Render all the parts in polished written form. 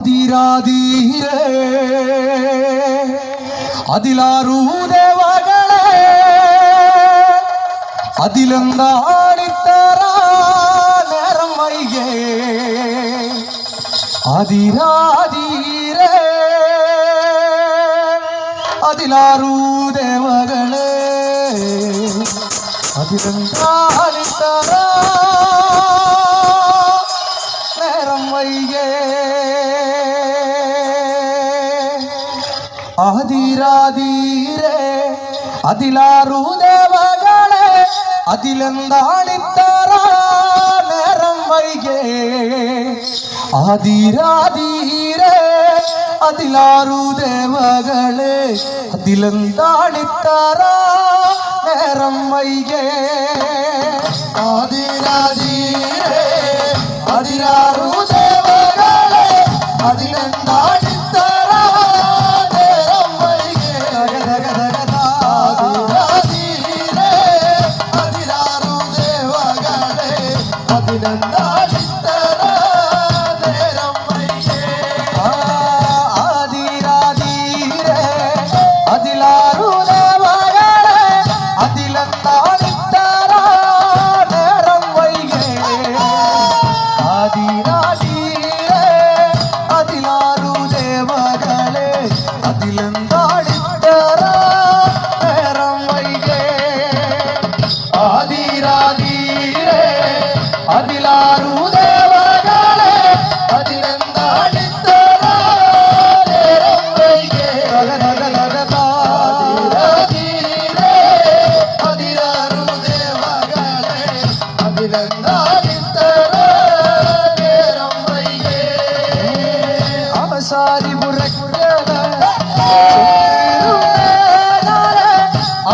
ധീരാധീരേ അതിലാറൂ ദേവകളെ അതിലെന്താണിത്തറ നേരം വൈകേ അതിരാധീരേ അതിലാറൂ ദേവകളെ അതിലെന്താണിത്തറ നേരം വൈകേ ആദിരാധീരേ അതിലാറൂ ദേവകളെ അതിലെന്താണിത്തറ നേരം വൈകേ ആദിരാധീരേ അതിലാറൂ ദേവകളെ അതിലെന്താണിത്തറ നേരം വൈകേ ആദിരാധീരേ അതിലാറൂ ദേവകളെ അതിലെന്താണിത്തറ അതിലാറൂ ദേവകളെ അതിലെന്താണിത്തറ നേരം വൈകേ അതിലാറൂ ദേവകളെ അതിലെന്താണിത്തറ നേരം വൈകേ ആസാരി പുറക്കല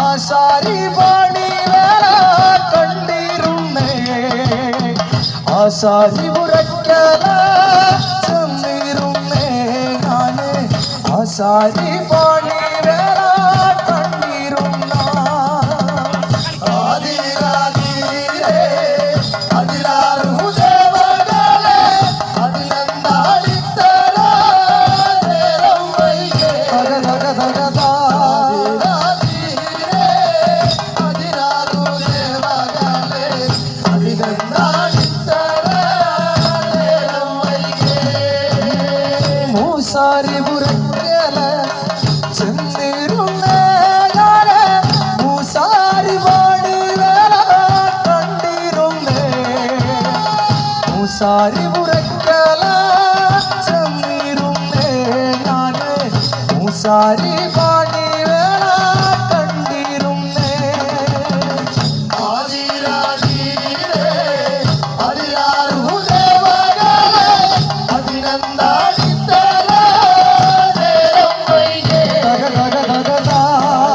ആസാരി പാണി ആസാരി പുറക്കല ചെന്നിരുന്നേ ഞാന് ആസാരി പാണി വേല കണ്ടിരുന്ന ആദിരാധീരേ അതിലാറൂ ദേവകളെ അതിലെന്താണിത്തറ നേരം വൈകേ ആദിരാധീരേ അതിലാറൂ ദേവകളെ അതിലെന്താണിത്തറ മൂസാരി പുറക്കല ചെന്നിരുന്നേ ഞാന് മൂസാരി പാണി വേല കണ്ടിരുന്നേ മൂസാരി പുറക്കല ചെന്നിരുന്നേ ഞാന് മൂസാരി പാണി വേല കണ്ടിരുന്നേ ആദിരാധീരേ അതിലാറൂ ദേവകളെ അതിലെന്താണിത്തറ നേരം വൈകേ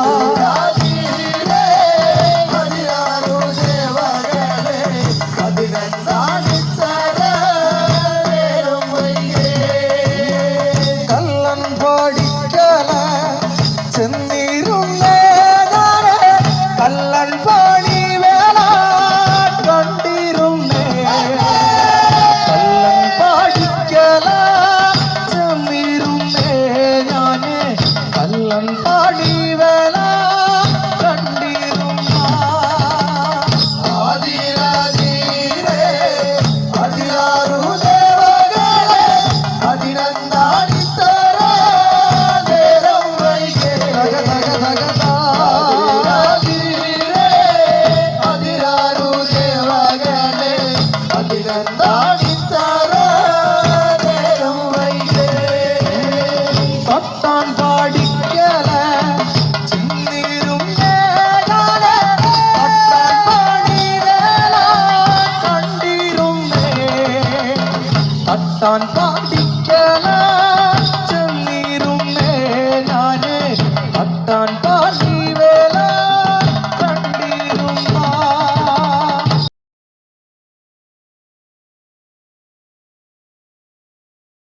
ആദിരാധീരേ അതിലാറൂ ദേവകളെ അതിലെന്താണിത്തറ നേരം വൈകേ കള്ളൻ പാടിക്കല ചെന്നിരുന്നേ ഞാന് കള്ളൻ പാടി വേല കണ്ടിരുന്നേ കള്ളൻ പാടിക്കല ചെന്നിരുന്നേ ഞാന് കള്ളൻ പാടി വേല കണ്ടിരുന്ന ആദിരാധീരേ അതിലാറൂ ദേവകളെ അതിലെന്താണിത്തറ നേരം വൈകേ ആദിരാധീരേ അതിലാറൂ ദേവകളെ അതിലെന്താണിത്തറ